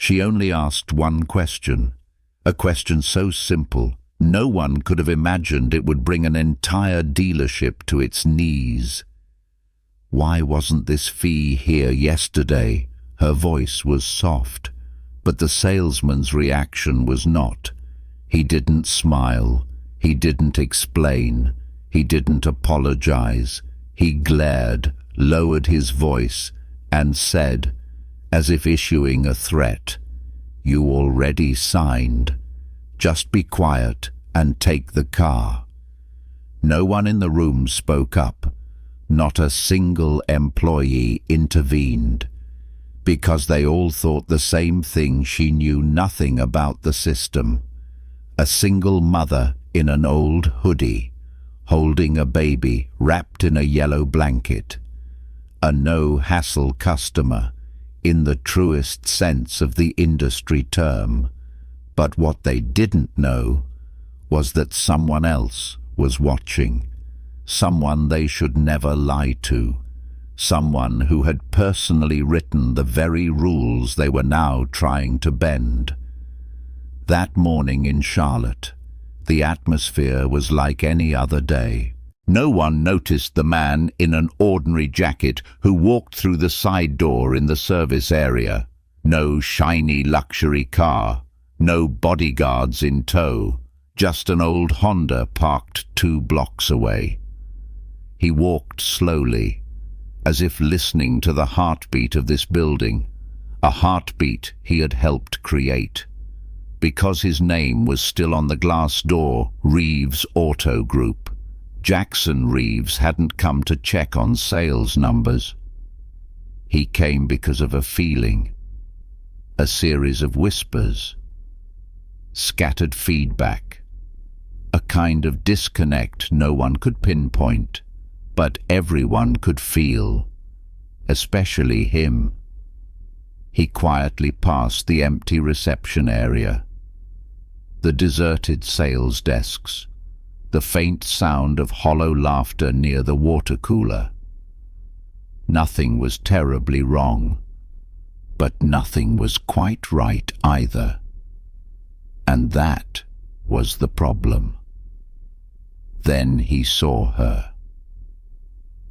She only asked one question, a question so simple, no one could have imagined it would bring an entire dealership to its knees. Why wasn't this fee here yesterday? Her voice was soft, but the salesman's reaction was not. He didn't smile, he didn't explain, he didn't apologize. He glared, lowered his voice, and said, as if issuing a threat, "You already signed. Just be quiet and take the car." No one in the room spoke up. Not a single employee intervened, because they all thought the same thing. She knew nothing about the system. A single mother in an old hoodie, holding a baby wrapped in a yellow blanket. A no-hassle customer, in the truest sense of the industry term. But what they didn't know was that someone else was watching. Someone they should never lie to. Someone who had personally written the very rules they were now trying to bend. That morning in Charlotte, the atmosphere was like any other day. No one noticed the man in an ordinary jacket who walked through the side door in the service area. No shiny luxury car, no bodyguards in tow, just an old Honda parked 2 blocks away. He walked slowly, as if listening to the heartbeat of this building, a heartbeat he had helped create. Because his name was still on the glass door, Reeves Auto Group. Jackson Reeves hadn't come to check on sales numbers. He came because of a feeling, a series of whispers, scattered feedback, a kind of disconnect no one could pinpoint, but everyone could feel, especially him. He quietly passed the empty reception area, the deserted sales desks, the faint sound of hollow laughter near the water cooler. Nothing was terribly wrong, but nothing was quite right either. And that was the problem. Then he saw her.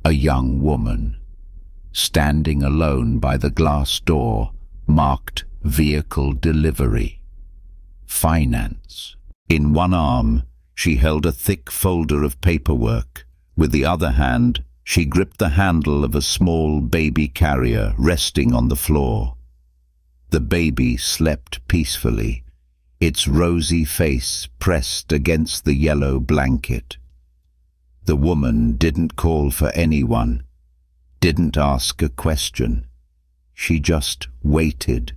A young woman, standing alone by the glass door, marked Vehicle Delivery, Finance. In one arm, she held a thick folder of paperwork. With the other hand, she gripped the handle of a small baby carrier resting on the floor. The baby slept peacefully, its rosy face pressed against the yellow blanket. The woman didn't call for anyone, didn't ask a question. She just waited.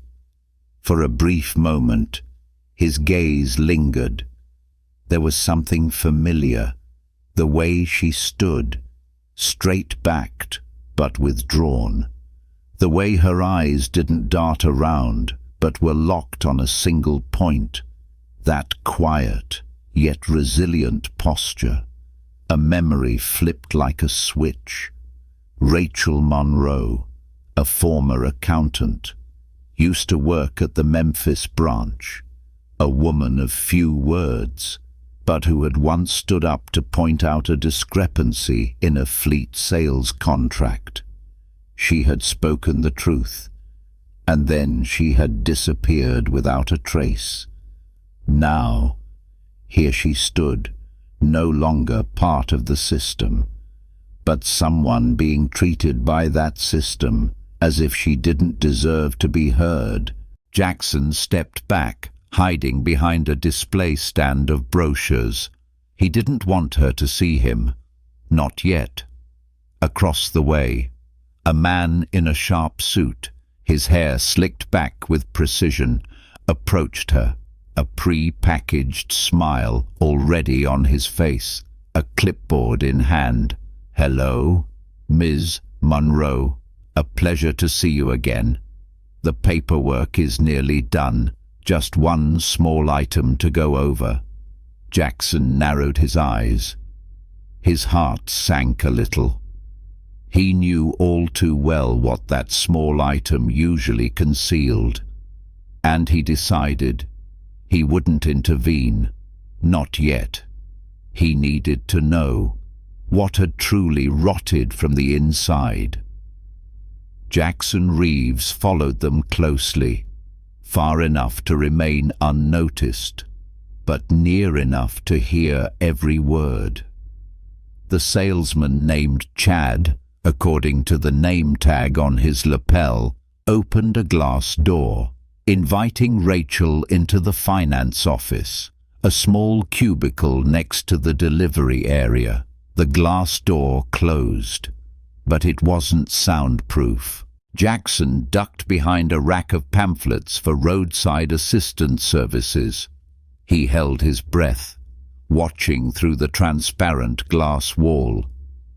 For a brief moment, his gaze lingered. There was something familiar, the way she stood, straight-backed but withdrawn. The way her eyes didn't dart around but were locked on a single point. That quiet yet resilient posture. A memory flipped like a switch. Rachel Monroe, a former accountant, used to work at the Memphis branch, a woman of few words, but who had once stood up to point out a discrepancy in a fleet sales contract. She had spoken the truth, and then she had disappeared without a trace. Now, here she stood, no longer part of the system, but someone being treated by that system as if she didn't deserve to be heard. Jackson stepped back, hiding behind a display stand of brochures. He didn't want her to see him. Not yet. Across the way, a man in a sharp suit, his hair slicked back with precision, approached her, a pre-packaged smile already on his face, a clipboard in hand. "Hello, Ms. Monroe. A pleasure to see you again. The paperwork is nearly done. Just one small item to go over." Jackson narrowed his eyes. His heart sank a little. He knew all too well what that small item usually concealed. And he decided he wouldn't intervene. Not yet. He needed to know what had truly rotted from the inside. Jackson Reeves followed them closely, far enough to remain unnoticed, but near enough to hear every word. The salesman named Chad, according to the name tag on his lapel, opened a glass door, inviting Rachel into the finance office, a small cubicle next to the delivery area. The glass door closed, but it wasn't soundproof. Jackson ducked behind a rack of pamphlets for roadside assistance services. He held his breath, watching through the transparent glass wall.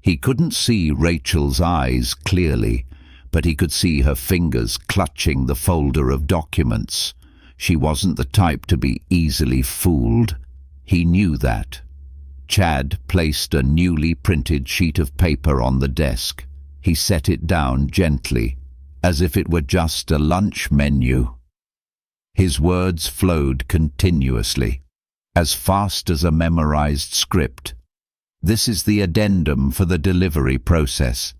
He couldn't see Rachel's eyes clearly, but he could see her fingers clutching the folder of documents. She wasn't the type to be easily fooled. He knew that. Chad placed a newly printed sheet of paper on the desk. He set it down gently, as if it were just a lunch menu. His words flowed continuously, as fast as a memorized script. This is the addendum for the delivery process.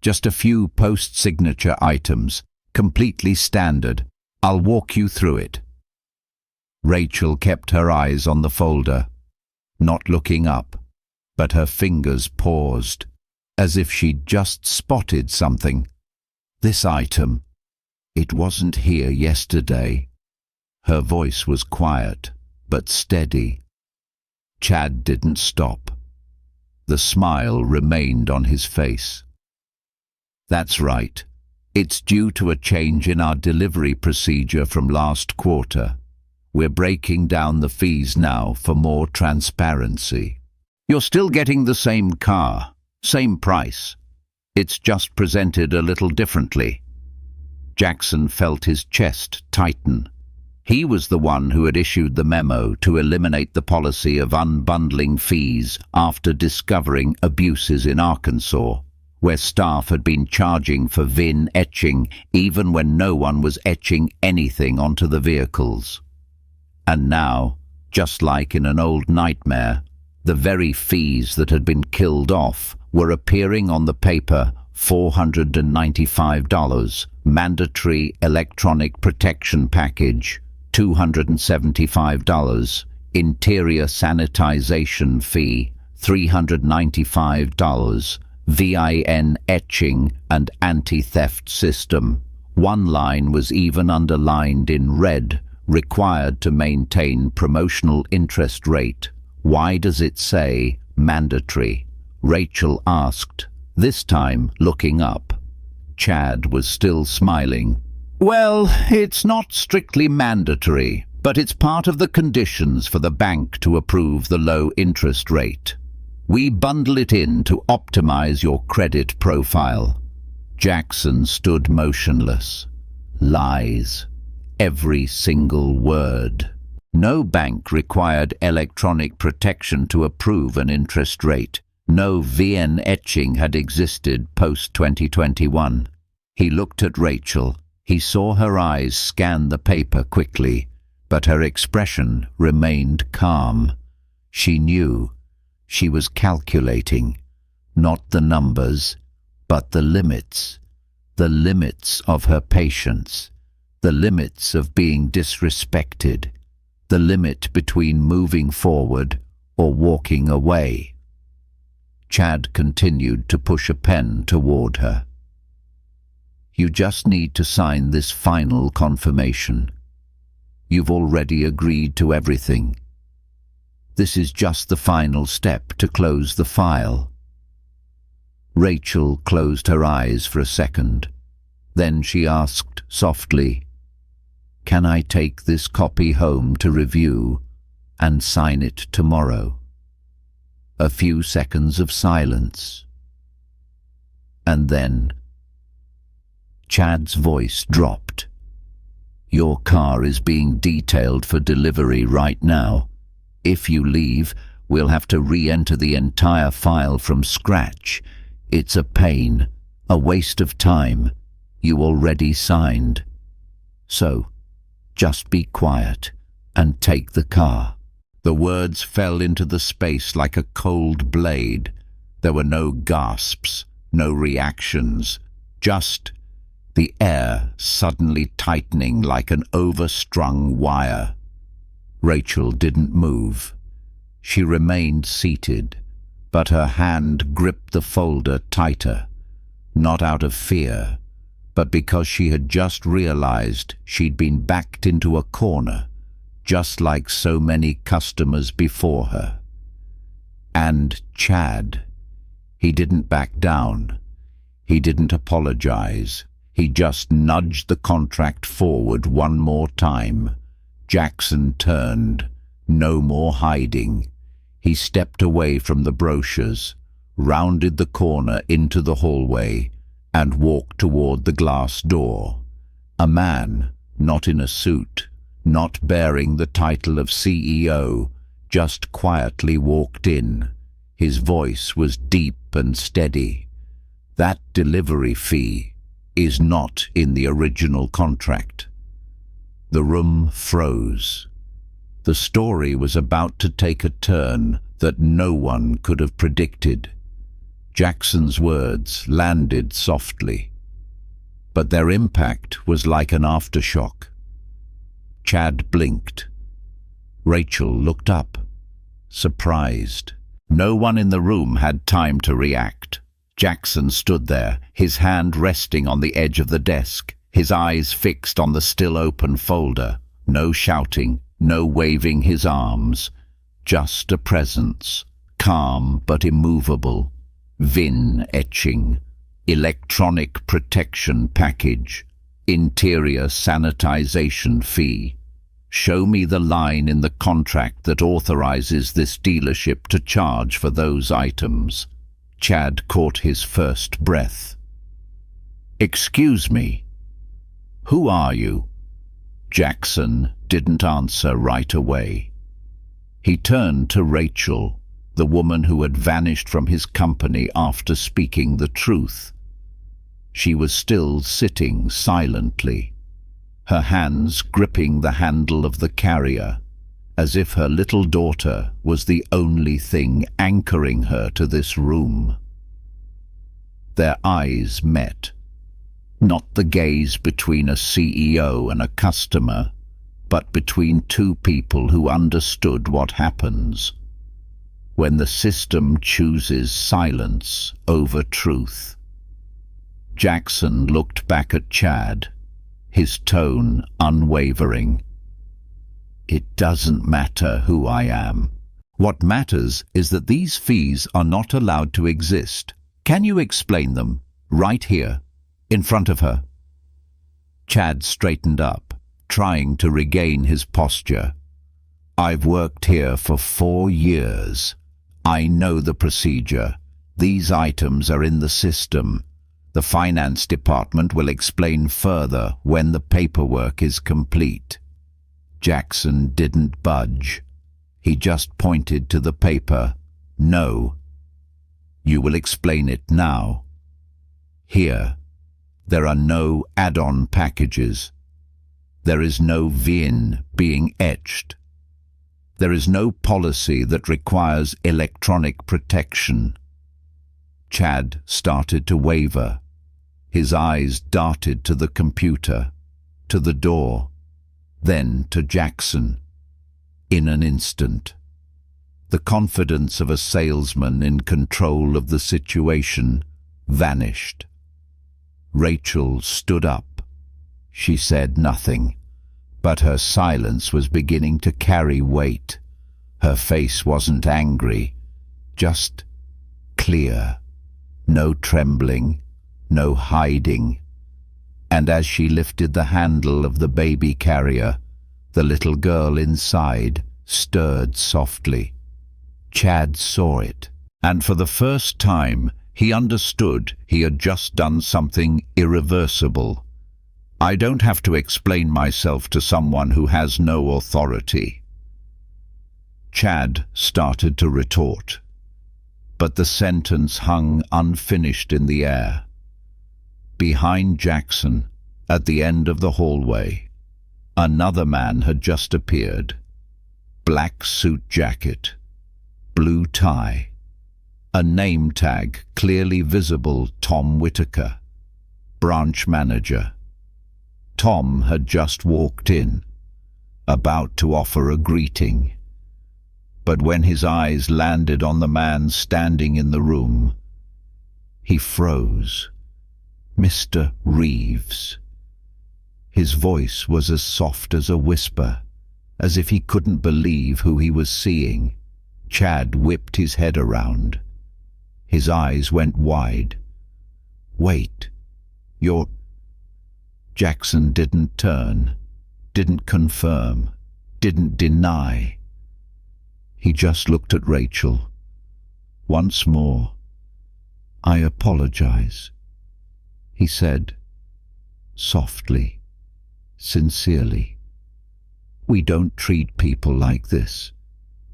Just a few post-signature items, completely standard. I'll walk you through it. Rachel kept her eyes on the folder, not looking up, but her fingers paused, as if she'd just spotted something. This item, it wasn't here yesterday. Her voice was quiet, but steady. Chad didn't stop. The smile remained on his face. That's right. It's due to a change in our delivery procedure from last quarter. We're breaking down the fees now for more transparency. You're still getting the same car, same price. It's just presented a little differently. Jackson felt his chest tighten. He was the one who had issued the memo to eliminate the policy of unbundling fees after discovering abuses in Arkansas, where staff had been charging for VIN etching even when no one was etching anything onto the vehicles. And now, just like in an old nightmare, the very fees that had been killed off were appearing on the paper. $495, mandatory electronic protection package, $275, interior sanitization fee, $395, VIN etching and anti-theft system. One line was even underlined in red, required to maintain promotional interest rate. Why does it say mandatory? Rachel asked, this time looking up. Chad was still smiling. Well, it's not strictly mandatory, but it's part of the conditions for the bank to approve the low interest rate. We bundle it in to optimize your credit profile. Jackson stood motionless. Lies. Every single word. No bank required electronic protection to approve an interest rate. No VN etching had existed post-2021. He looked at Rachel. He saw her eyes scan the paper quickly, but her expression remained calm. She knew. She was calculating, not the numbers, but the limits of her patience, the limits of being disrespected, the limit between moving forward or walking away. Chad continued to push a pen toward her. You just need to sign this final confirmation. You've already agreed to everything. This is just the final step to close the file. Rachel closed her eyes for a second. Then she asked softly, "Can I take this copy home to review and sign it tomorrow?" A few seconds of silence. And then Chad's voice dropped. "Your car is being detailed for delivery right now. If you leave, we'll have to re-enter the entire file from scratch. It's a pain, a waste of time. You already signed." So, Just be quiet and take the car." The words fell into the space like a cold blade. There were no gasps, no reactions, just the air suddenly tightening like an overstrung wire. Rachel didn't move. She remained seated, but her hand gripped the folder tighter, not out of fear, but because she had just realized she'd been backed into a corner, just like so many customers before her. And Chad, he didn't back down. He didn't apologize. He just nudged the contract forward one more time. Jackson turned. No more hiding. He stepped away from the brochures, rounded the corner into the hallway, and walked toward the glass door. A man, not in a suit, not bearing the title of CEO, just quietly walked in. His voice was deep and steady. "That delivery fee is not in the original contract." The room froze. The story was about to take a turn that no one could have predicted. Jackson's words landed softly, but their impact was like an aftershock. Chad blinked. Rachel looked up, surprised. No one in the room had time to react. Jackson stood there, his hand resting on the edge of the desk, his eyes fixed on the still open folder. No shouting, no waving his arms, just a presence, calm but immovable. VIN etching, electronic protection package, interior sanitization fee. Show me the line in the contract that authorizes this dealership to charge for those items. Chad caught his first breath. "Excuse me, who are you?" Jackson didn't answer right away. He turned to Rachel, the woman who had vanished from his company after speaking the truth. She was still sitting silently, her hands gripping the handle of the carrier, as if her little daughter was the only thing anchoring her to this room. Their eyes met. Not the gaze between a CEO and a customer, but between two people who understood what happens when the system chooses silence over truth. Jackson looked back at Chad, his tone unwavering. "It doesn't matter who I am. What matters is that these fees are not allowed to exist. Can you explain them, right here, in front of her?" Chad straightened up, trying to regain his posture. "I've worked here for 4 years. I know the procedure. These items are in the system. The finance department will explain further when the paperwork is complete." Jackson didn't budge. He just pointed to the paper. "No. You will explain it now. Here, there are no add-on packages. There is no VIN being etched. There is no policy that requires electronic protection." Chad started to waver. His eyes darted to the computer, to the door, then to Jackson. In an instant, the confidence of a salesman in control of the situation vanished. Rachel stood up. She said nothing, but her silence was beginning to carry weight. Her face wasn't angry, just clear. No trembling, no hiding. And as she lifted the handle of the baby carrier, the little girl inside stirred softly. Chad saw it, and for the first time he understood he had just done something irreversible. "I don't have to explain myself to someone who has no authority." Chad started to retort, but the sentence hung unfinished in the air. Behind Jackson, at the end of the hallway, Another man had just appeared. Black suit jacket, blue tie, a name tag clearly visible: Tom Whitaker, branch manager. Tom had just walked in, about to offer a greeting. But when his eyes landed on the man standing in the room, he froze. Mr. Reeves. His voice was as soft as a whisper, as if he couldn't believe who he was seeing. Chad whipped his head around. His eyes went wide. "Wait, you're—" Jackson didn't turn, didn't confirm, didn't deny. He just looked at Rachel. Once more. "I apologize," he said, softly, sincerely. "We don't treat people like this.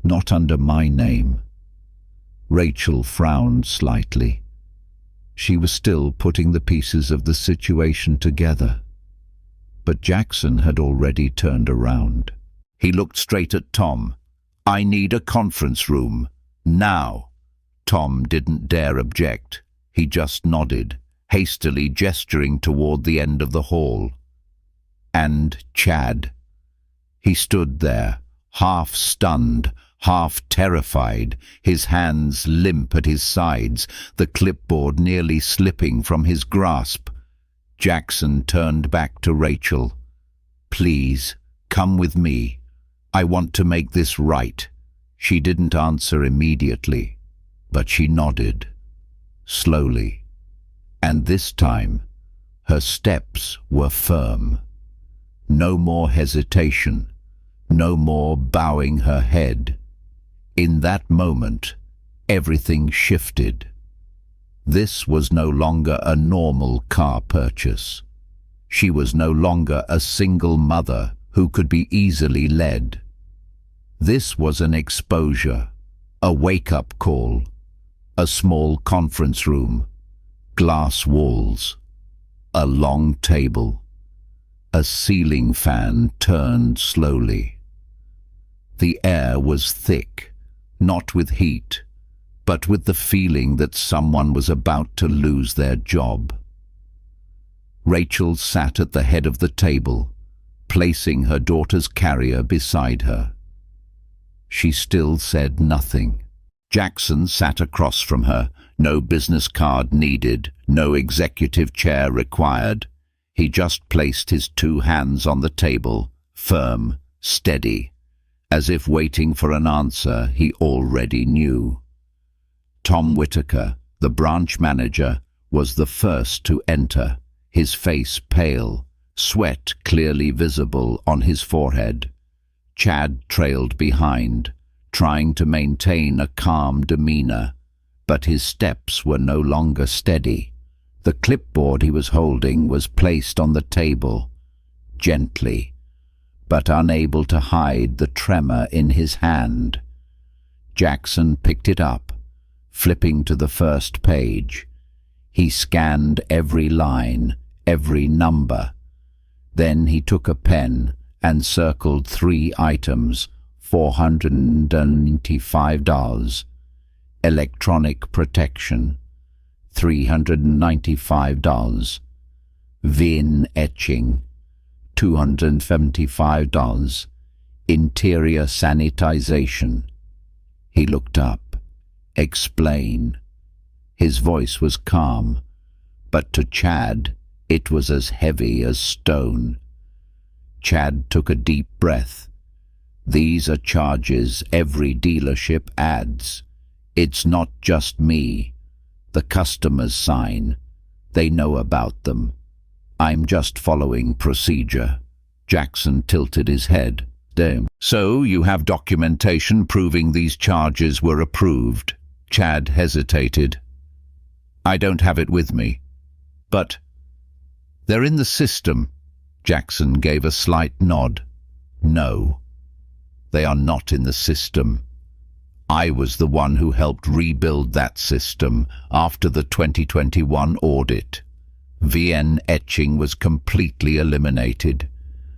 Not under my name." Rachel frowned slightly. She was still putting the pieces of the situation together. But Jackson had already turned around. He looked straight at Tom. "I need a conference room. Now." Tom didn't dare object. He just nodded, hastily gesturing toward the end of the hall. And Chad. He stood there, half stunned, half terrified, his hands limp at his sides, the clipboard nearly slipping from his grasp. Jackson turned back to Rachel. "Please, come with me. I want to make this right." She didn't answer immediately, but she nodded, slowly. And this time, her steps were firm. No more hesitation, no more bowing her head. In that moment, everything shifted. This was no longer a normal car purchase. She was no longer a single mother who could be easily led. This was an exposure, a wake-up call, a small conference room, glass walls, a long table, a ceiling fan turned slowly. The air was thick, not with heat, but with the feeling that someone was about to lose their job. Rachel sat at the head of the table, placing her daughter's carrier beside her. She still said nothing. Jackson sat across from her, no business card needed, no executive chair required. He just placed his two hands on the table, firm, steady, as if waiting for an answer he already knew. Tom Whitaker, the branch manager, was the first to enter, his face pale, sweat clearly visible on his forehead. Chad trailed behind, trying to maintain a calm demeanor, but his steps were no longer steady. The clipboard he was holding was placed on the table, gently, but unable to hide the tremor in his hand. Jackson picked it up, flipping to the first page. He scanned every line, every number. Then he took a pen and circled 3 items: $495, electronic protection, $395, VIN etching, $275, interior sanitization. He looked up. "Explain." His voice was calm, but to Chad it was as heavy as stone. Chad took a deep breath. "These are charges every dealership adds. It's not just me. The customers sign. They know about them. I'm just following procedure." Jackson tilted his head. "Damn. So you have documentation proving these charges were approved?" Chad hesitated. "I don't have it with me. But they're in the system." Jackson gave a slight nod. "No, they are not in the system. I was the one who helped rebuild that system after the 2021 audit. VN etching was completely eliminated.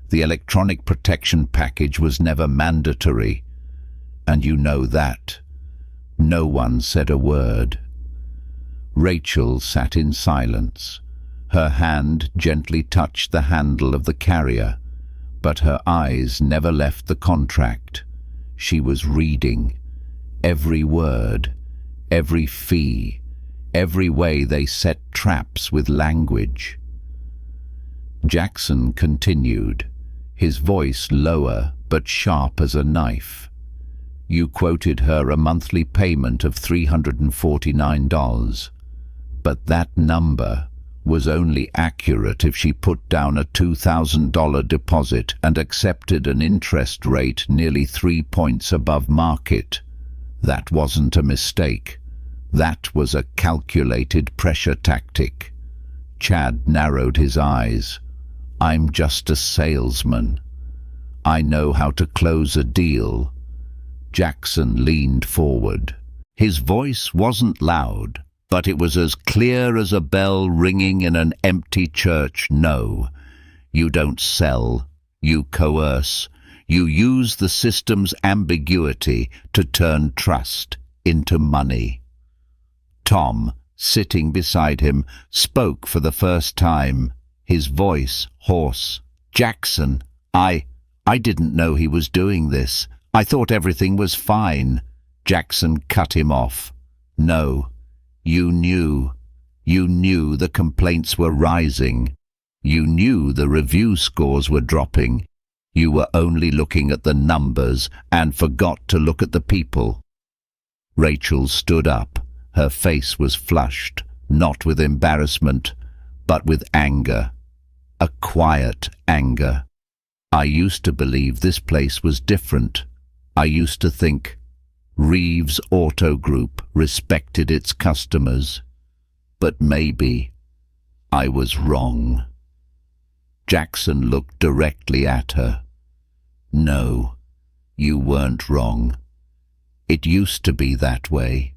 The electronic protection package was never mandatory, and you know that. No one said a word. Rachel sat in silence. Her hand gently touched the handle of the carrier, but her eyes never left the contract. She was reading. Every word, every fee, every way they set traps with language. Jackson continued, his voice lower but sharp as a knife. You quoted her a monthly payment of $349, but that number was only accurate if she put down a $2,000 deposit and accepted an interest rate nearly 3 points above market. That wasn't a mistake. That was a calculated pressure tactic. Chad narrowed his eyes. I'm just a salesman. I know how to close a deal. Jackson leaned forward. His voice wasn't loud, but it was as clear as a bell ringing in an empty church. No, you don't sell, you coerce. You use the system's ambiguity to turn trust into money. Tom, sitting beside him, spoke for the first time, his voice hoarse. Jackson, I didn't know he was doing this. I thought everything was fine. Jackson cut him off. No, you knew. You knew the complaints were rising. You knew the review scores were dropping. You were only looking at the numbers and forgot to look at the people. Rachel stood up. Her face was flushed, not with embarrassment, but with anger. A quiet anger. I used to believe this place was different. I used to think Reeves Auto Group respected its customers. But maybe I was wrong. Jackson looked directly at her. No, you weren't wrong. It used to be that way,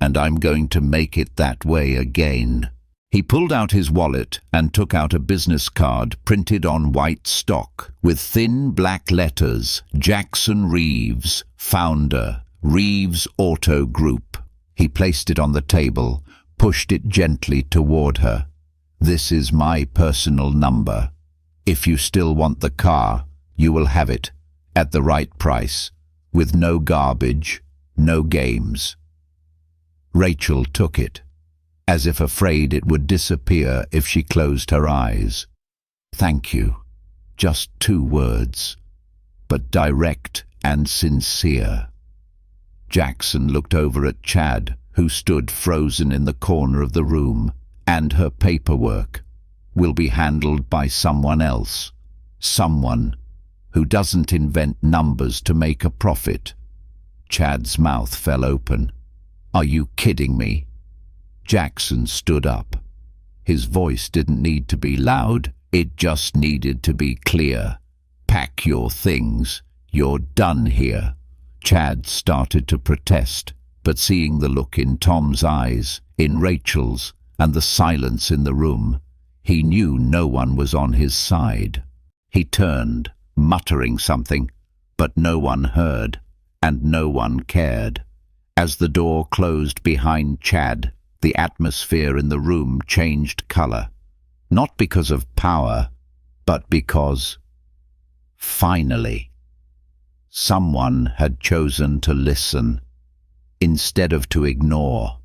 and I'm going to make it that way again. He pulled out his wallet and took out a business card printed on white stock with thin black letters, Jackson Reeves, founder, Reeves Auto Group. He placed it on the table, pushed it gently toward her. This is my personal number. If you still want the car, you will have it, at the right price, with no garbage, no games. Rachel took it, as if afraid it would disappear if she closed her eyes. Thank you. Just 2 words, but direct and sincere. Jackson looked over at Chad, who stood frozen in the corner of the room, and her paperwork will be handled by someone else. Someone who doesn't invent numbers to make a profit. Chad's mouth fell open. Are you kidding me? Jackson stood up. His voice didn't need to be loud, it just needed to be clear. Pack your things. You're done here. Chad started to protest, but seeing the look in Tom's eyes, in Rachel's, and the silence in the room, he knew no one was on his side. He turned, muttering something, but no one heard, and no one cared. As the door closed behind Chad, the atmosphere in the room changed color. Not because of power, but because, finally, someone had chosen to listen, instead of to ignore.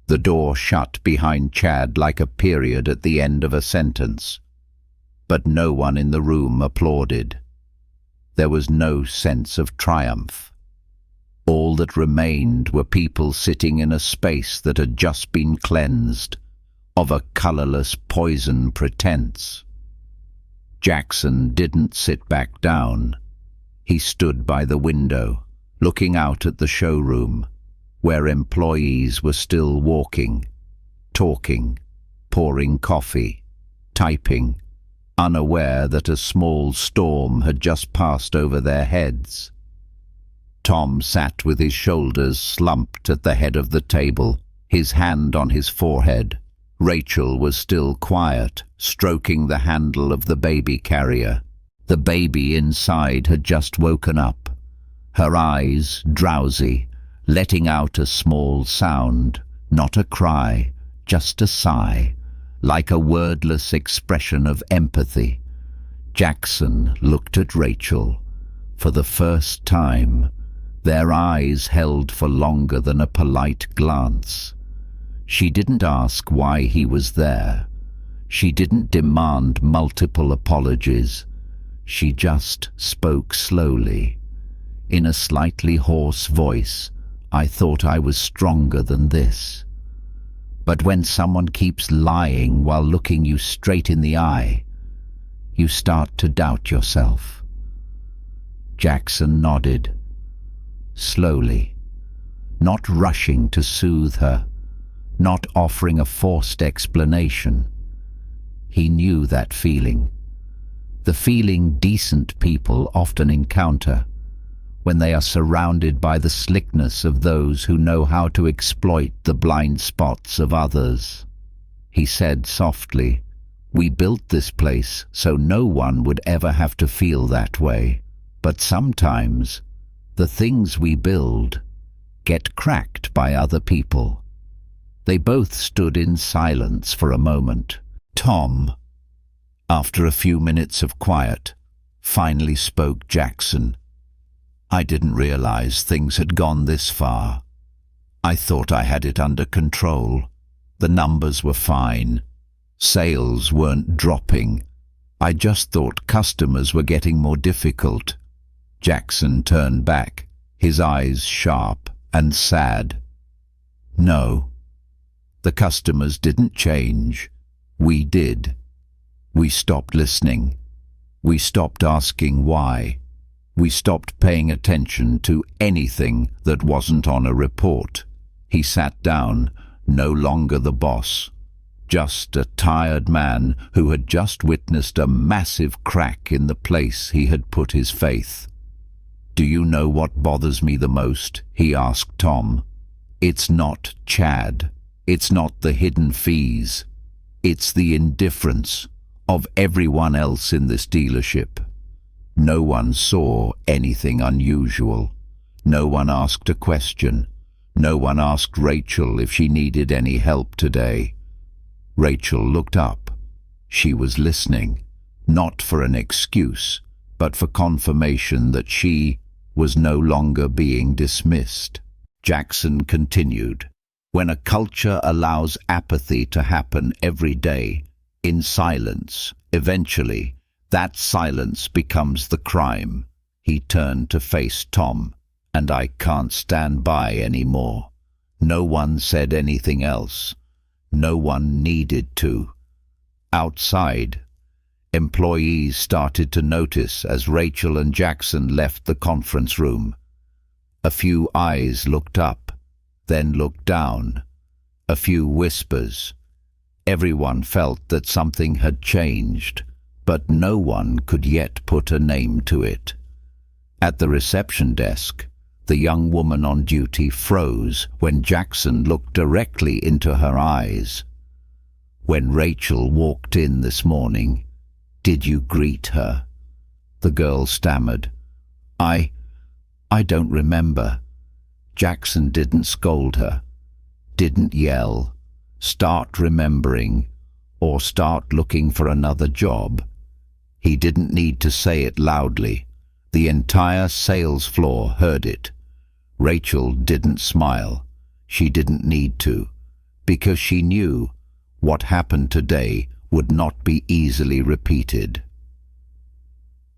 The door shut behind Chad like a period at the end of a sentence. But no one in the room applauded. There was no sense of triumph. All that remained were people sitting in a space that had just been cleansed of a colorless poison pretense. Jackson didn't sit back down. He stood by the window, looking out at the showroom, where employees were still walking, talking, pouring coffee, typing, unaware that a small storm had just passed over their heads. Tom sat with his shoulders slumped at the head of the table, his hand on his forehead. Rachel was still quiet, stroking the handle of the baby carrier. The baby inside had just woken up, her eyes drowsy, letting out a small sound, not a cry, just a sigh, like a wordless expression of empathy. Jackson looked at Rachel. For the first time, their eyes held for longer than a polite glance. She didn't ask why he was there. She didn't demand multiple apologies. She just spoke slowly. In a slightly hoarse voice, "I thought I was stronger than this." But when someone keeps lying while looking you straight in the eye, you start to doubt yourself. Jackson nodded, slowly, not rushing to soothe her, not offering a forced explanation. He knew that feeling, the feeling decent people often encounter when they are surrounded by the slickness of those who know how to exploit the blind spots of others. He said softly, "We built this place so no one would ever have to feel that way. But sometimes the things we build get cracked by other people." They both stood in silence for a moment. Tom, after a few minutes of quiet, finally spoke Jackson. "I didn't realize things had gone this far. I thought I had it under control. The numbers were fine. Sales weren't dropping. I just thought customers were getting more difficult." Jackson turned back, his eyes sharp and sad. "No, the customers didn't change. We did. We stopped listening. We stopped asking why. We stopped paying attention to anything that wasn't on a report." He sat down, no longer the boss, just a tired man who had just witnessed a massive crack in the place he had put his faith. "Do you know what bothers me the most?" he asked Tom. "It's not Chad. It's not the hidden fees. It's the indifference of everyone else in this dealership. No one saw anything unusual. No one asked a question. No one asked Rachel if she needed any help today." Rachel looked up. She was listening, not for an excuse, but for confirmation that she was no longer being dismissed. Jackson continued, "When a culture allows apathy to happen every day, in silence, eventually, that silence becomes the crime." He turned to face Tom. "And I can't stand by anymore." No one said anything else. No one needed to. Outside, employees started to notice as Rachel and Jackson left the conference room. A few eyes looked up, then looked down. A few whispers. Everyone felt that something had changed, but no one could yet put a name to it. At the reception desk, the young woman on duty froze when Jackson looked directly into her eyes. "When Rachel walked in this morning, did you greet her?" The girl stammered. I don't remember." Jackson didn't scold her, didn't yell, "Start remembering," or "Start looking for another job." He didn't need to say it loudly. The entire sales floor heard it. Rachel didn't smile. She didn't need to, because she knew what happened today would not be easily repeated.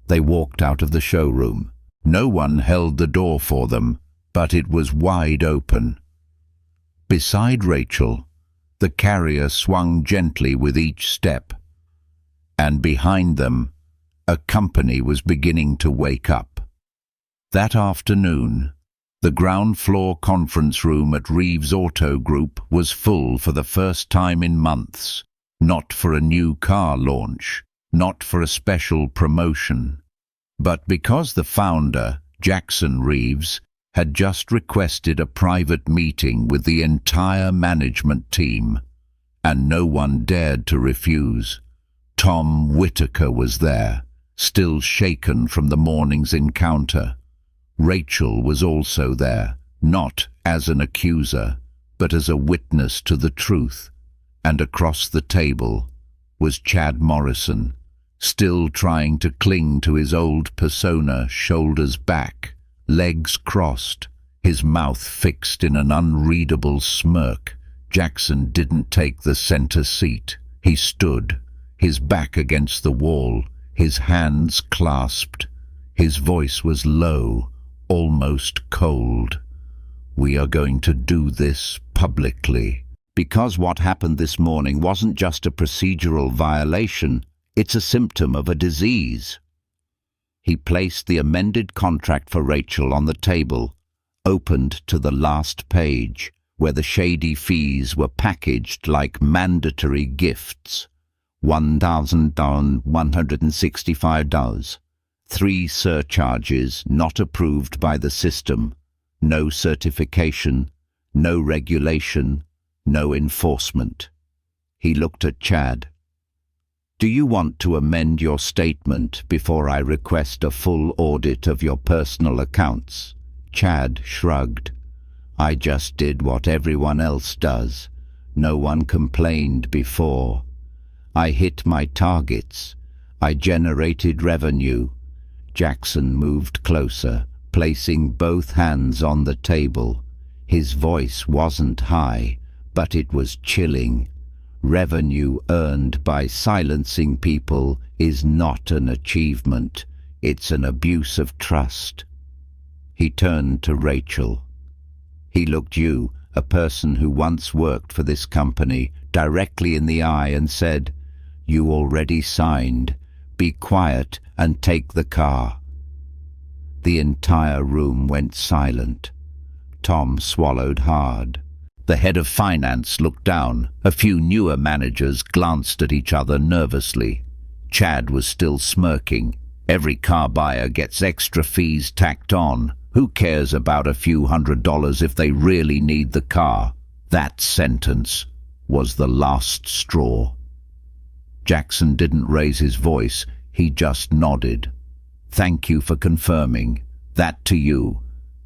They walked out of the showroom. No one held the door for them, but it was wide open. Beside Rachel, the carrier swung gently with each step, and behind them, a company was beginning to wake up. That afternoon, the ground floor conference room at Reeves Auto Group was full for the first time in months, not for a new car launch, not for a special promotion, but because the founder, Jackson Reeves, had just requested a private meeting with the entire management team. and no one dared to refuse. Tom Whitaker was there, still shaken from the morning's encounter. Rachel was also there, not as an accuser, but as a witness to the truth. And across the table was Chad Morrison, still trying to cling to his old persona, shoulders back, legs crossed, his mouth fixed in an unreadable smirk. Jackson didn't take the center seat. He stood, his back against the wall, his hands clasped. His voice was low, almost cold. "We are going to do this publicly. Because what happened this morning wasn't just a procedural violation, it's a symptom of a disease." He placed the amended contract for Rachel on the table, opened to the last page, where the shady fees were packaged like mandatory gifts. $1,165. 3 surcharges not approved by the system. No certification, no regulation, no enforcement. He looked at Chad. "Do you want to amend your statement before I request a full audit of your personal accounts?" Chad shrugged. "I just did what everyone else does. No one complained before. I hit my targets. I generated revenue." Jackson moved closer, placing both hands on the table. His voice wasn't high, but it was chilling. "Revenue earned by silencing people is not an achievement. It's an abuse of trust." He turned to Rachel. He looked you, a person who once worked for this company, directly in the eye and said, "You already signed. Be quiet and take the car." The entire room went silent. Tom swallowed hard. The head of finance looked down. A few newer managers glanced at each other nervously. Chad was still smirking. "Every car buyer gets extra fees tacked on. Who cares about a few $100s if they really need the car?" That sentence was the last straw. Jackson didn't raise his voice. He just nodded. "Thank you for confirming. That to you.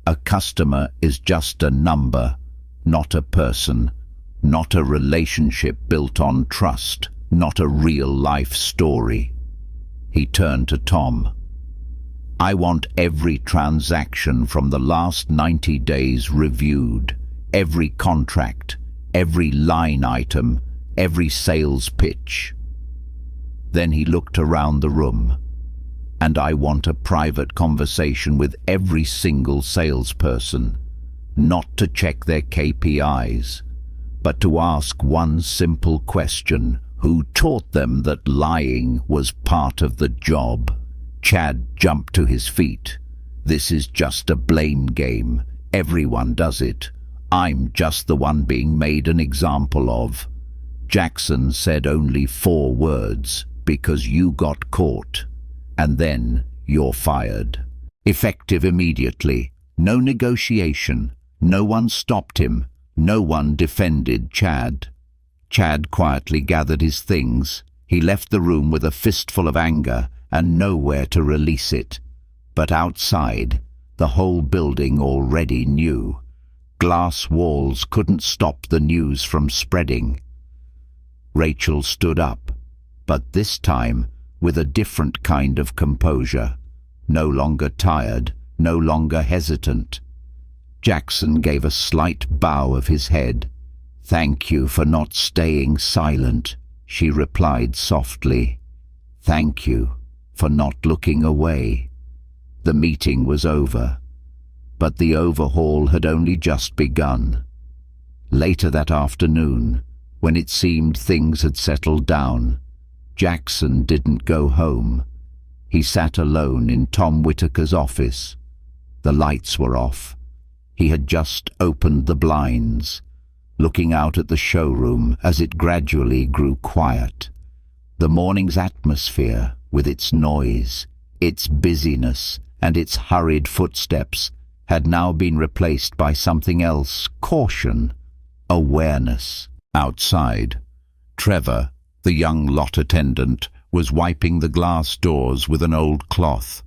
A customer is just a number, not a person, not a relationship built on trust, not a real-life story." He turned to Tom. "I want every transaction from the last 90 days reviewed. Every contract, every line item, every sales pitch." Then he looked around the room. "And I want a private conversation with every single salesperson, not to check their KPIs, but to ask one simple question: who taught them that lying was part of the job?" Chad jumped to his feet. "This is just a blame game. Everyone does it. I'm just the one being made an example of." Jackson said only 4 words: "Because you got caught. And then you're fired." Effective immediately. No negotiation. No one stopped him. No one defended Chad. Chad quietly gathered his things. He left the room with a fistful of anger and nowhere to release it. But outside, the whole building already knew. Glass walls couldn't stop the news from spreading. Rachel stood up, but this time with a different kind of composure. No longer tired, no longer hesitant. Jackson gave a slight bow of his head. "Thank you for not staying silent," she replied softly. "Thank you for not looking away." The meeting was over, but the overhaul had only just begun. Later that afternoon, when it seemed things had settled down, Jackson didn't go home. He sat alone in Tom Whitaker's office. The lights were off. He had just opened the blinds, looking out at the showroom as it gradually grew quiet. The morning's atmosphere, with its noise, its busyness, and its hurried footsteps, had now been replaced by something else: caution, awareness. Outside, Trevor, the young lot attendant, was wiping the glass doors with an old cloth,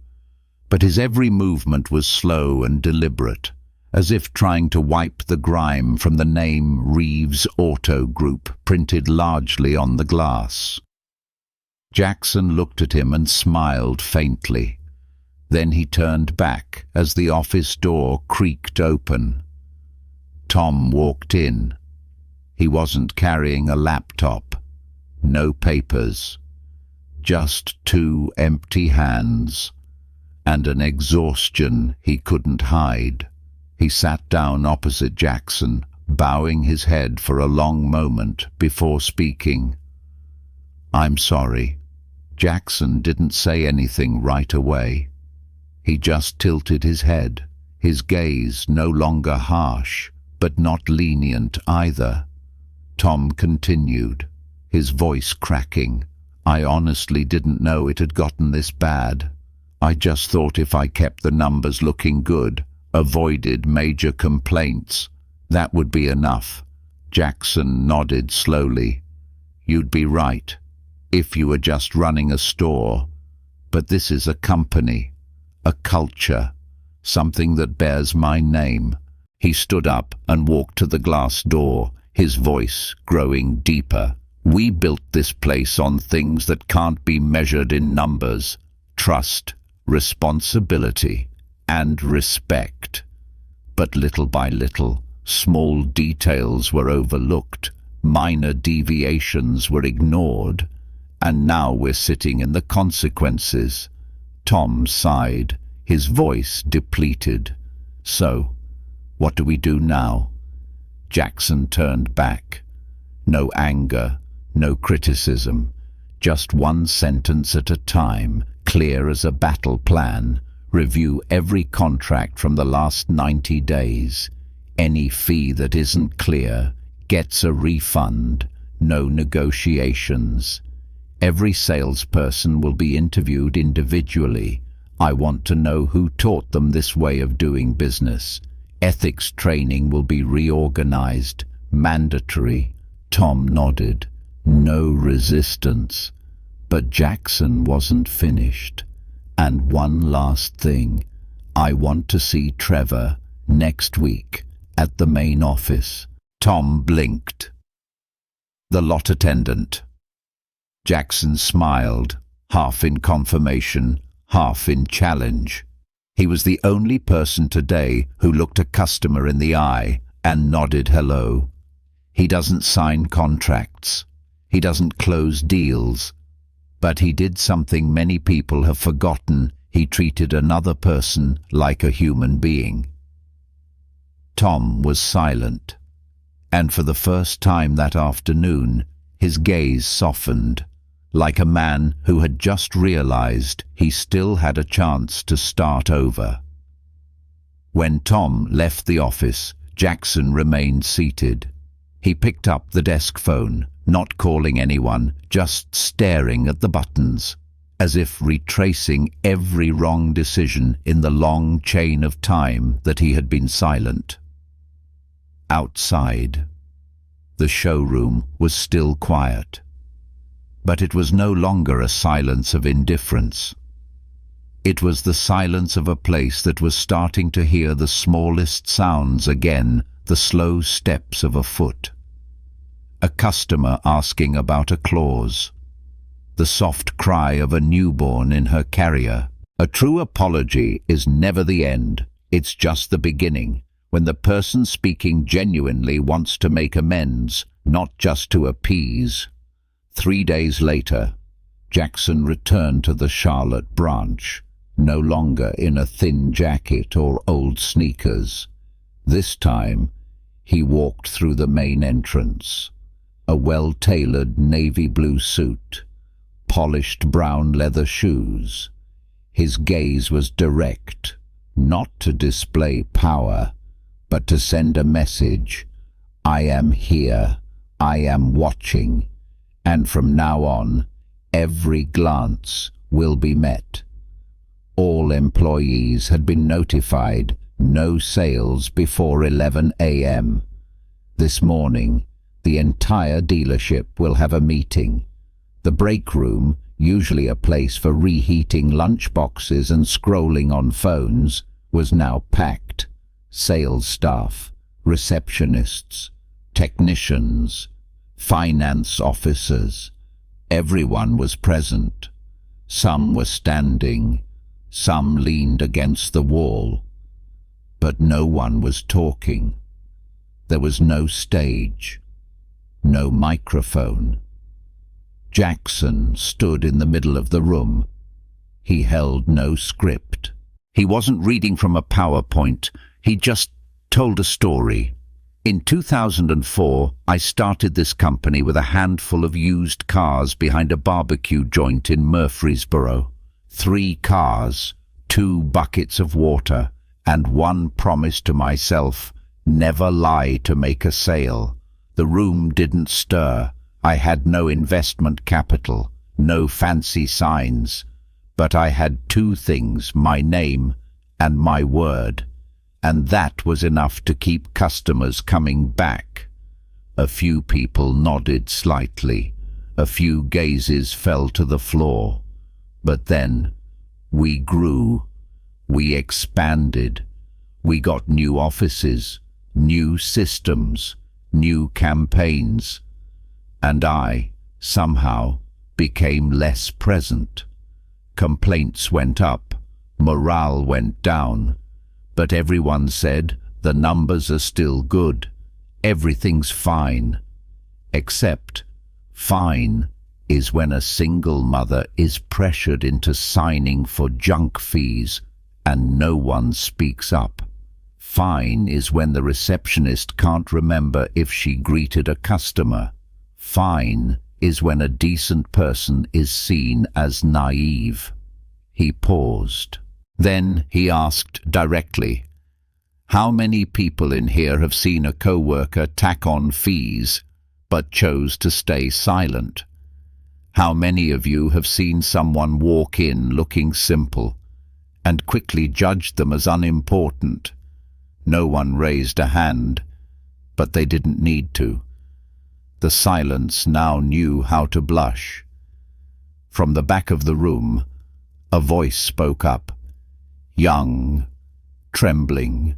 but his every movement was slow and deliberate, as if trying to wipe the grime from the name Reeves Auto Group printed largely on the glass. Jackson looked at him and smiled faintly. Then he turned back as the office door creaked open. Tom walked in. He wasn't carrying a laptop. No papers. Just two empty hands. And an exhaustion he couldn't hide. He sat down opposite Jackson, bowing his head for a long moment before speaking. "I'm sorry." Jackson didn't say anything right away. He just tilted his head, his gaze no longer harsh, but not lenient either. Tom continued, his voice cracking. "I honestly didn't know it had gotten this bad. I just thought if I kept the numbers looking good, avoided major complaints, that would be enough." Jackson nodded slowly. "You'd be right, if you were just running a store. But this is a company, a culture, something that bears my name." He stood up and walked to the glass door, his voice growing deeper. "We built this place on things that can't be measured in numbers: trust, responsibility, and respect. But little by little, small details were overlooked, minor deviations were ignored, and now we're sitting in the consequences." Tom sighed, his voice depleted. "So, what do we do now?" Jackson turned back. No anger, no criticism, just one sentence at a time, clear as a battle plan. Review every contract from the last 90 days. Any fee that isn't clear gets a refund. No negotiations. Every salesperson will be interviewed individually. I want to know who taught them this way of doing business. Ethics training will be reorganized. Mandatory. Tom nodded. No resistance. But Jackson wasn't finished. "And one last thing. I want to see Trevor next week at the main office." Tom blinked. "The lot attendant." Jackson smiled, half in confirmation, half in challenge. He was the only person today who looked a customer in the eye and nodded hello. He doesn't sign contracts. He doesn't close deals. But he did something many people have forgotten. He treated another person like a human being. Tom was silent, and for the first time that afternoon, his gaze softened, like a man who had just realized he still had a chance to start over. When Tom left the office, Jackson remained seated. He picked up the desk phone, not calling anyone, just staring at the buttons, as if retracing every wrong decision in the long chain of time that he had been silent. Outside, the showroom was still quiet. But it was no longer a silence of indifference. It was the silence of a place that was starting to hear the smallest sounds again, the slow steps of a foot. A customer asking about a clause. The soft cry of a newborn in her carrier. A true apology is never the end. It's just the beginning, when the person speaking genuinely wants to make amends, not just to appease. 3 days later, Jackson returned to the Charlotte branch, no longer in a thin jacket or old sneakers. This time, he walked through the main entrance. A well-tailored navy blue suit, polished brown leather shoes. His gaze was direct, not to display power, but to send a message. I am here, I am watching, and from now on, every glance will be met. All employees had been notified, no sales before 11 a.m. This morning, The entire dealership will have a meeting. The break room, usually a place for reheating lunchboxes and scrolling on phones, was now packed. Sales staff, receptionists, technicians, finance officers. Everyone was present. Some were standing, some leaned against the wall. But no one was talking. There was no stage, no microphone. Jackson stood in the middle of the room. He held no script. He wasn't reading from a PowerPoint. He just told a story. In 2004, I started this company with a handful of used cars behind a barbecue joint in Murfreesboro. 3 cars, 2 buckets of water, and 1 promise to myself: never lie to make a sale. The room didn't stir. I had no investment capital, no fancy signs. But I had 2 things: my name and my word. And that was enough to keep customers coming back. A few people nodded slightly. A few gazes fell to the floor. But then we grew. We expanded. We got new offices, new systems, new campaigns. And I, somehow, became less present. Complaints went up. Morale went down. But everyone said, the numbers are still good. Everything's fine. Except, fine is when a single mother is pressured into signing for junk fees and no one speaks up. Fine is when the receptionist can't remember if she greeted a customer. Fine is when a decent person is seen as naive. He paused. Then he asked directly, how many people in here have seen a coworker tack on fees but chose to stay silent? How many of you have seen someone walk in looking simple and quickly judged them as unimportant? No one raised a hand, but they didn't need to. The silence now knew how to blush. From the back of the room, a voice spoke up. Young, trembling,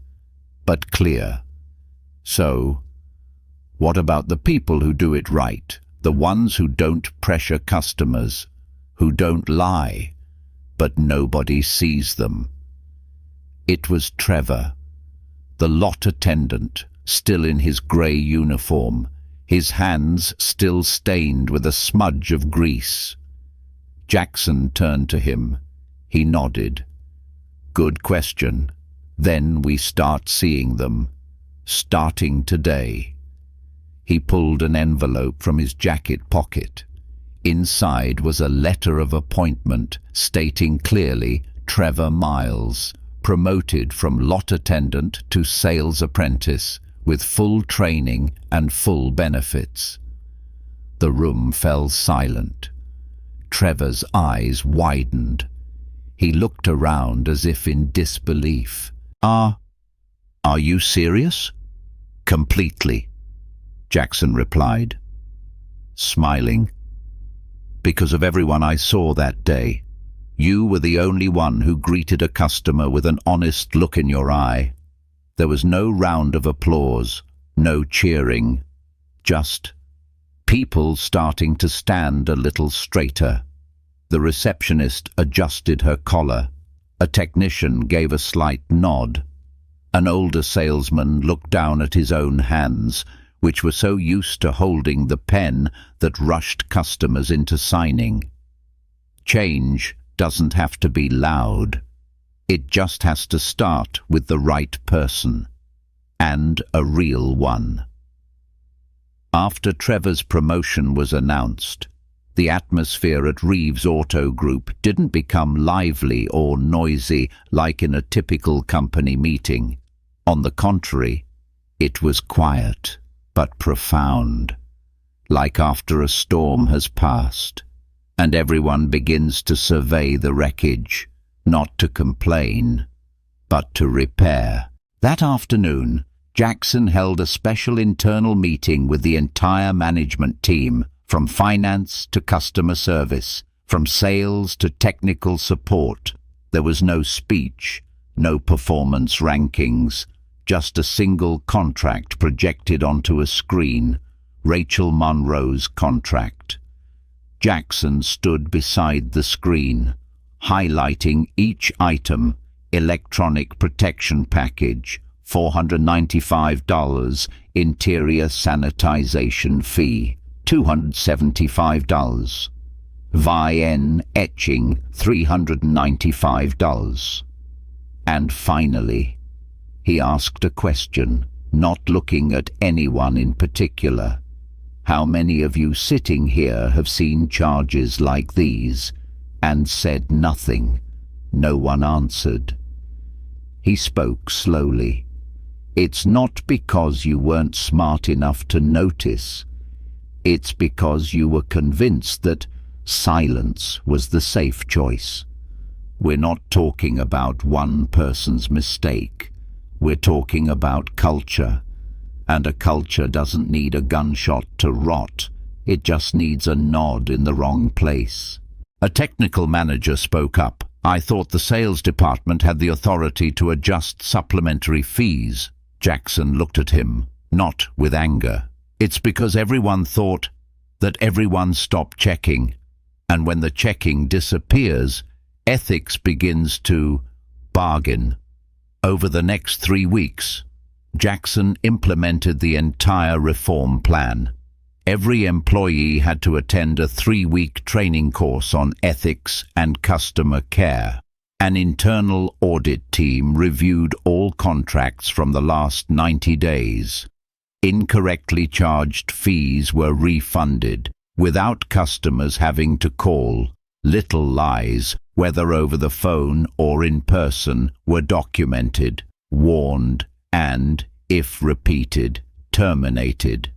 but clear. So, what about the people who do it right? The ones who don't pressure customers, who don't lie, but nobody sees them. It was Trevor, the lot attendant, still in his grey uniform, his hands still stained with a smudge of grease. Jackson turned to him. He nodded. Good question. Then we start seeing them. Starting today. He pulled an envelope from his jacket pocket. Inside was a letter of appointment stating clearly Trevor Miles, promoted from lot attendant to sales apprentice, with full training and full benefits. The room fell silent. Trevor's eyes widened. He looked around as if in disbelief. Are you serious? Completely, Jackson replied, smiling. Because of everyone I saw that day. You were the only one who greeted a customer with an honest look in your eye. There was no round of applause, no cheering, just people starting to stand a little straighter. The receptionist adjusted her collar. A technician gave a slight nod. An older salesman looked down at his own hands, which were so used to holding the pen that rushed customers into signing. Change doesn't have to be loud. It just has to start with the right person, and a real one. After Trevor's promotion was announced, the atmosphere at Reeves Auto Group didn't become lively or noisy like in a typical company meeting. On the contrary, it was quiet but profound, like after a storm has passed, and everyone begins to survey the wreckage, not to complain, but to repair. That afternoon, Jackson held a special internal meeting with the entire management team, from finance to customer service, from sales to technical support. There was no speech, no performance rankings, just a single contract projected onto a screen, Rachel Monroe's contract. Jackson stood beside the screen, highlighting each item: electronic protection package, $495, interior sanitization fee, $275, VN etching, $395. And finally, he asked a question, not looking at anyone in particular. How many of you sitting here have seen charges like these and said nothing? No one answered. He spoke slowly. It's not because you weren't smart enough to notice. It's because you were convinced that silence was the safe choice. We're not talking about one person's mistake. We're talking about culture. And a culture doesn't need a gunshot to rot. It just needs a nod in the wrong place. A technical manager spoke up. I thought the sales department had the authority to adjust supplementary fees. Jackson looked at him, not with anger. It's because everyone thought that everyone stopped checking. And when the checking disappears, ethics begins to bargain. Over the next 3 weeks, Jackson implemented the entire reform plan. Every employee had to attend a 3-week training course on ethics and customer care. An internal audit team reviewed all contracts from the last 90 days. Incorrectly charged fees were refunded, without customers having to call. Little lies, whether over the phone or in person, were documented, warned, and, if repeated, terminated.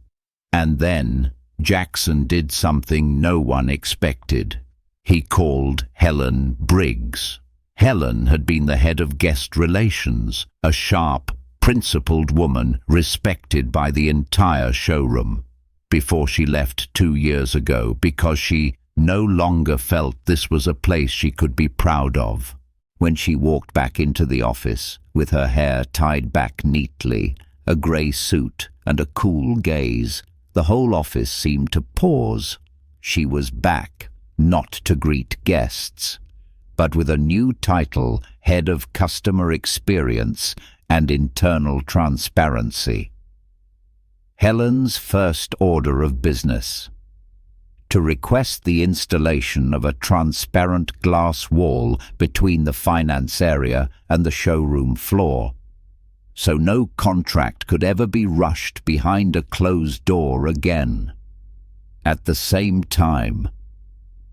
And then Jackson did something no one expected. He called Helen Briggs. Helen had been the head of guest relations, a sharp, principled woman respected by the entire showroom, before she left 2 years ago because she no longer felt this was a place she could be proud of. When she walked back into the office, with her hair tied back neatly, a grey suit and a cool gaze, the whole office seemed to pause. She was back, not to greet guests, but with a new title, Head of Customer Experience and Internal Transparency. Helen's first order of business: to request the installation of a transparent glass wall between the finance area and the showroom floor, so no contract could ever be rushed behind a closed door again. At the same time,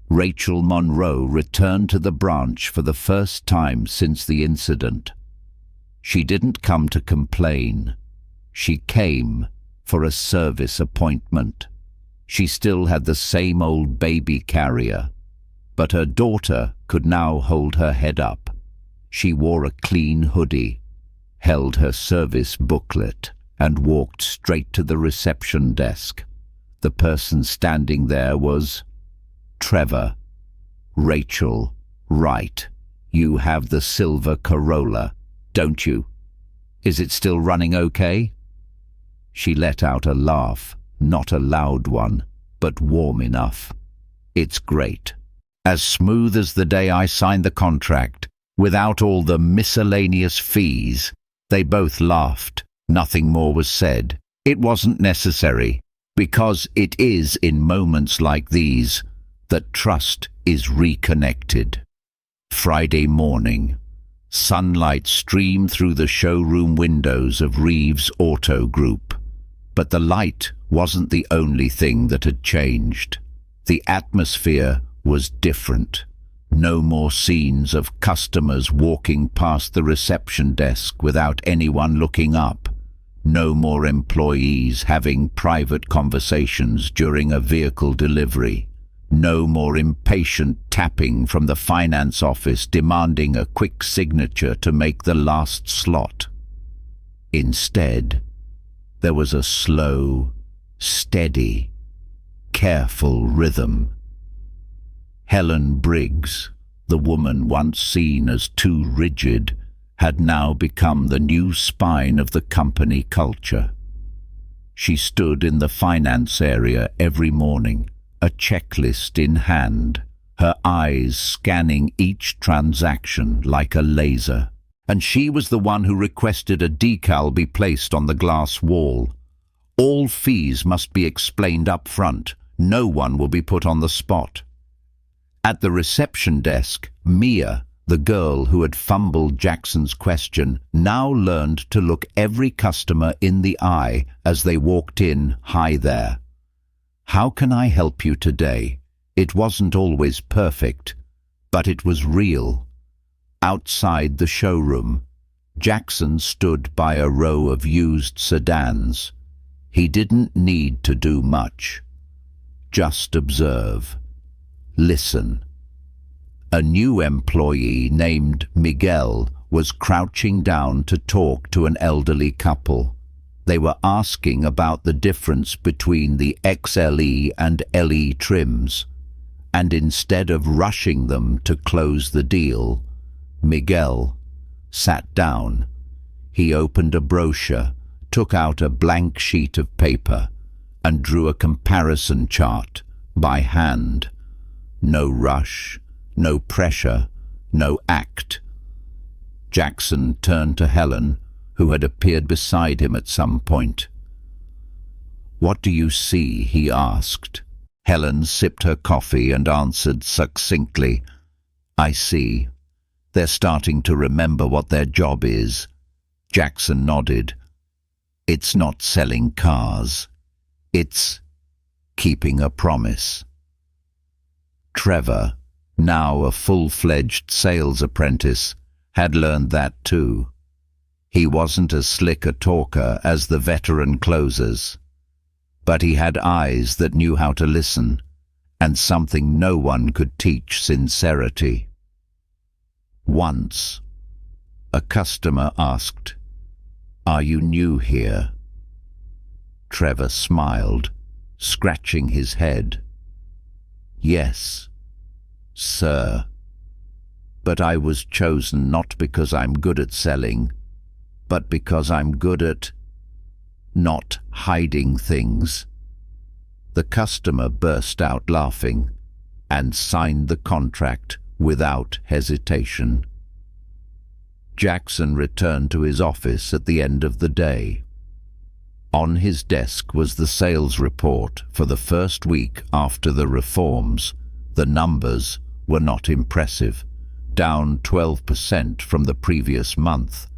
Rachel Monroe returned to the branch for the first time since the incident. She didn't come to complain. She came for a service appointment. She still had the same old baby carrier, but her daughter could now hold her head up. She wore a clean hoodie, held her service booklet, and walked straight to the reception desk. The person standing there was Trevor. Rachel, right. You have the silver Corolla, don't you? Is it still running okay? She let out a laugh, not a loud one, but warm enough. It's great. As smooth as the day I signed the contract, without all the miscellaneous fees. They both laughed. Nothing more was said. It wasn't necessary, because it is in moments like these that trust is reconnected. Friday morning. Sunlight streamed through the showroom windows of Reeves Auto Group. But the light wasn't the only thing that had changed. The atmosphere was different. No more scenes of customers walking past the reception desk without anyone looking up. No more employees having private conversations during a vehicle delivery. No more impatient tapping from the finance office demanding a quick signature to make the last slot. Instead, There was a slow, steady, careful rhythm. Helen Briggs, the woman once seen as too rigid, had now become the new spine of the company culture. She stood in the finance area every morning, a checklist in hand, her eyes scanning each transaction like a laser. And she was the one who requested a decal be placed on the glass wall. All fees must be explained up front. No one will be put on the spot. At the reception desk, Mia, the girl who had fumbled Jackson's question, now learned to look every customer in the eye as they walked in. "Hi there. How can I help you today?" It wasn't always perfect, but it was real. Outside the showroom, Jackson stood by a row of used sedans. He didn't need to do much. Just observe. Listen. A new employee named Miguel was crouching down to talk to an elderly couple. They were asking about the difference between the XLE and LE trims, and instead of rushing them to close the deal, Miguel sat down. He opened a brochure, took out a blank sheet of paper, and drew a comparison chart by hand. No rush, no pressure, no act. Jackson turned to Helen, who had appeared beside him at some point. "What do you see?" he asked. Helen sipped her coffee and answered succinctly, "I see. They're starting to remember what their job is." Jackson nodded. "It's not selling cars. It's keeping a promise." Trevor, now a full-fledged sales apprentice, had learned that too. He wasn't as slick a talker as the veteran closers, but he had eyes that knew how to listen, and something no one could teach: sincerity. Once, a customer asked, "Are you new here?" Trevor smiled, scratching his head. "Yes, sir. But I was chosen not because I'm good at selling, but because I'm good at not hiding things." The customer burst out laughing and signed the contract without hesitation. Jackson returned to his office at the end of the day. On his desk was the sales report for the first week after the reforms. The numbers were not impressive, down 12% from the previous month.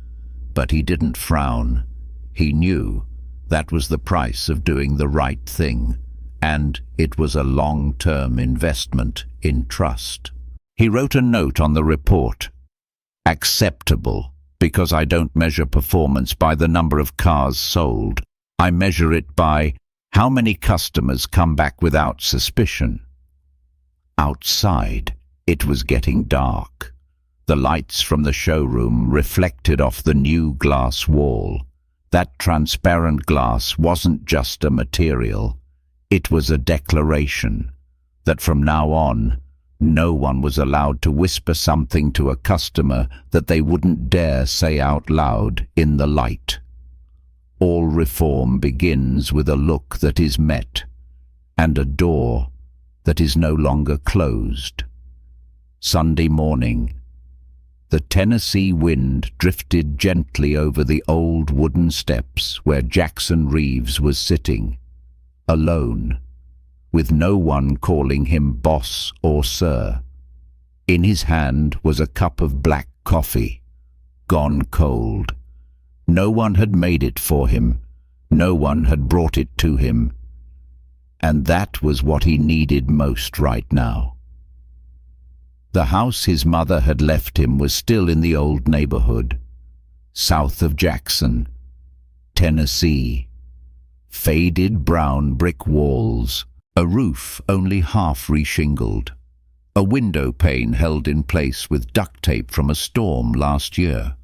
But he didn't frown. He knew that was the price of doing the right thing, and it was a long-term investment in trust. He wrote a note on the report. "Acceptable, because I don't measure performance by the number of cars sold. I measure it by how many customers come back without suspicion." Outside, it was getting dark. The lights from the showroom reflected off the new glass wall. That transparent glass wasn't just a material. It was a declaration that from now on, no one was allowed to whisper something to a customer that they wouldn't dare say out loud in the light. All reform begins with a look that is met, and a door that is no longer closed. Sunday morning, the Tennessee wind drifted gently over the old wooden steps where Jackson Reeves was sitting, alone, with no one calling him boss or sir. In his hand was a cup of black coffee, gone cold. No one had made it for him. No one had brought it to him. And that was what he needed most right now. The house his mother had left him was still in the old neighborhood, south of Jackson, Tennessee. Faded brown brick walls, a roof only half reshingled, a window pane held in place with duct tape from a storm last year.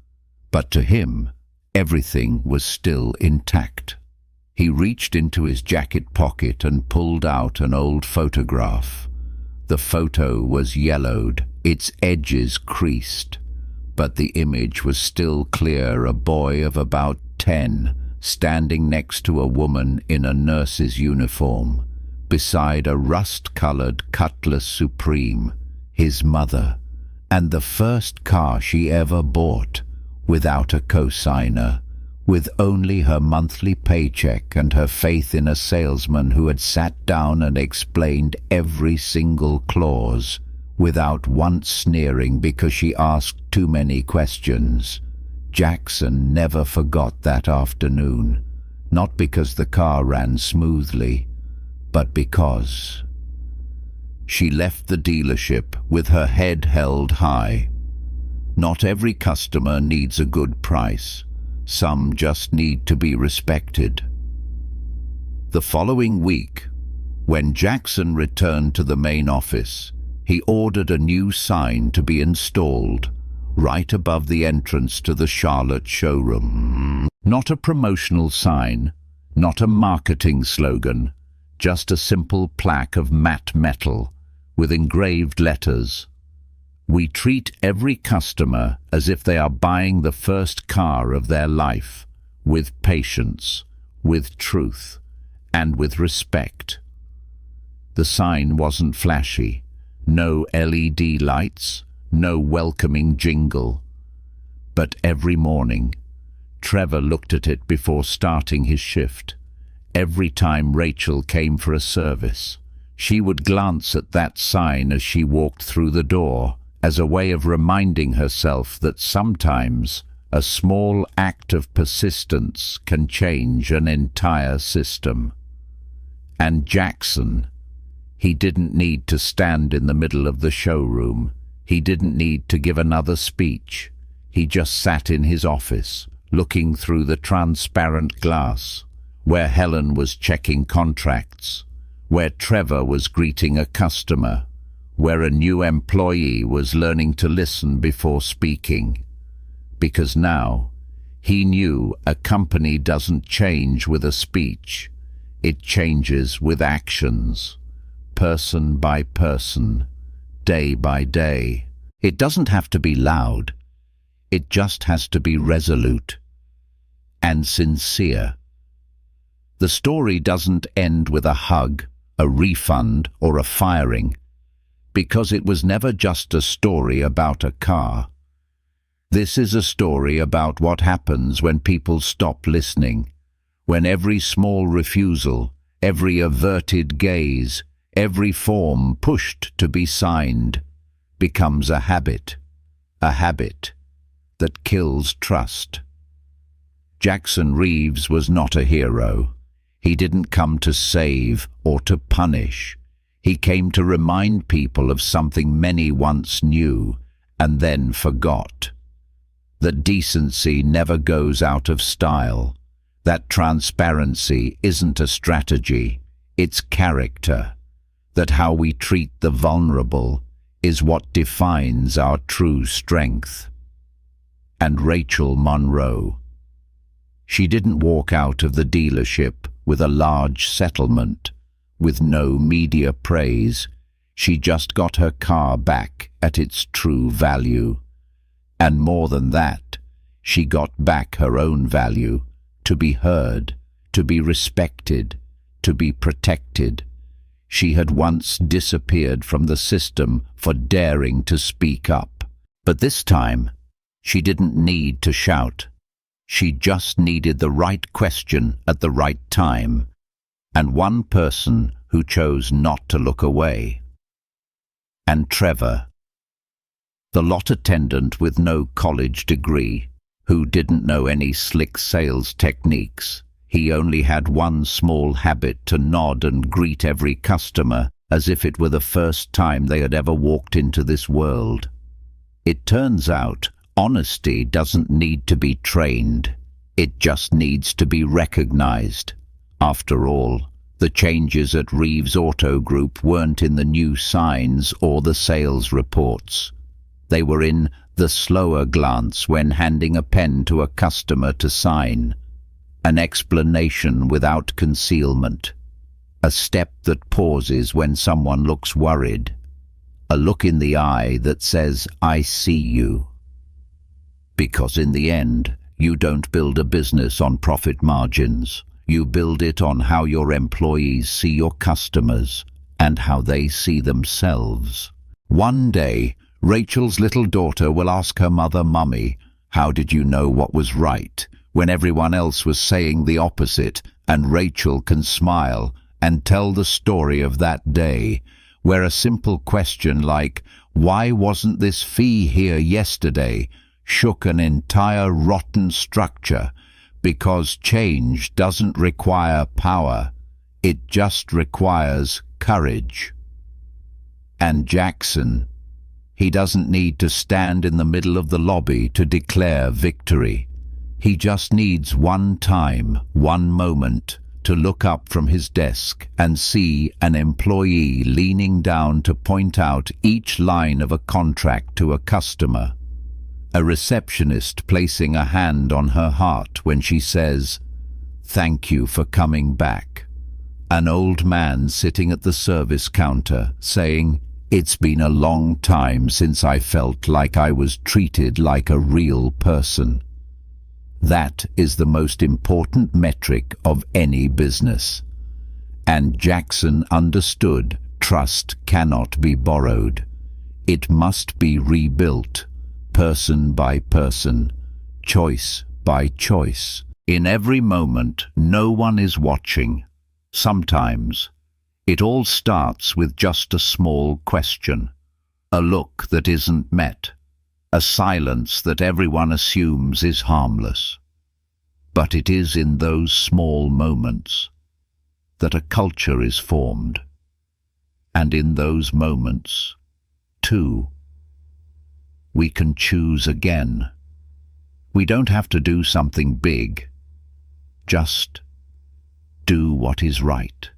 But to him, everything was still intact. He reached into his jacket pocket and pulled out an old photograph. The photo was yellowed, its edges creased, but the image was still clear. A boy of about 10, standing next to a woman in a nurse's uniform, beside a rust-colored Cutlass Supreme, his mother, and the first car she ever bought, without a co-signer, with only her monthly paycheck and her faith in a salesman who had sat down and explained every single clause, without once sneering because she asked too many questions. Jackson never forgot that afternoon, not because the car ran smoothly, but because she left the dealership with her head held high. Not every customer needs a good price. Some just need to be respected. The following week, when Jackson returned to the main office, he ordered a new sign to be installed right above the entrance to the Charlotte showroom. Not a promotional sign, not a marketing slogan, just a simple plaque of matte metal with engraved letters. We treat every customer as if they are buying the first car of their life, with patience, with truth, and with respect. The sign wasn't flashy. No LED lights, no welcoming jingle. But every morning, Trevor looked at it before starting his shift. Every time Rachel came for a service, she would glance at that sign as she walked through the door, as a way of reminding herself that sometimes a small act of persistence can change an entire system. And Jackson, he didn't need to stand in the middle of the showroom. He didn't need to give another speech. He just sat in his office, looking through the transparent glass, where Helen was checking contracts, where Trevor was greeting a customer, where a new employee was learning to listen before speaking. Because now, he knew a company doesn't change with a speech. It changes with actions, person by person, day by day. It doesn't have to be loud. It just has to be resolute and sincere. The story doesn't end with a hug, a refund, or a firing, because it was never just a story about a car. This is a story about what happens when people stop listening, when every small refusal, every averted gaze, every form pushed to be signed becomes a habit that kills trust. Jackson Reeves was not a hero. He didn't come to save or to punish. He came to remind people of something many once knew and then forgot. That decency never goes out of style. That transparency isn't a strategy, it's character. That how we treat the vulnerable is what defines our true strength. And Rachel Monroe. She didn't walk out of the dealership with a large settlement, with no media praise. She just got her car back at its true value. And more than that, she got back her own value, to be heard, to be respected, to be protected. She had once disappeared from the system for daring to speak up. But this time, she didn't need to shout. She just needed the right question at the right time, and one person who chose not to look away. And Trevor, the lot attendant with no college degree, who didn't know any slick sales techniques. He only had one small habit: to nod and greet every customer as if it were the first time they had ever walked into this world. It turns out, honesty doesn't need to be trained. It just needs to be recognized. After all, the changes at Reeves Auto Group weren't in the new signs or the sales reports. They were in the slower glance when handing a pen to a customer to sign. an explanation without concealment, a step that pauses when someone looks worried, a look in the eye that says, "I see you." Because in the end, you don't build a business on profit margins. You build it on how your employees see your customers and how they see themselves. One day, Rachel's little daughter will ask her mother, "Mummy, how did you know what was right when everyone else was saying the opposite?" And Rachel can smile and tell the story of that day, where a simple question like, "Why wasn't this fee here yesterday?" shook an entire rotten structure, because change doesn't require power, it just requires courage. And Jackson, he doesn't need to stand in the middle of the lobby to declare victory. He just needs one time, one moment, to look up from his desk and see an employee leaning down to point out each line of a contract to a customer, a receptionist placing a hand on her heart when she says, "Thank you for coming back," an old man sitting at the service counter saying, "It's been a long time since I felt like I was treated like a real person." That is the most important metric of any business. And Jackson understood trust cannot be borrowed. It must be rebuilt, person by person, choice by choice. In every moment, no one is watching. Sometimes, it all starts with just a small question, a look that isn't met, a silence that everyone assumes is harmless. But it is in those small moments that a culture is formed. And in those moments, too, we can choose again. We don't have to do something big. Just do what is right.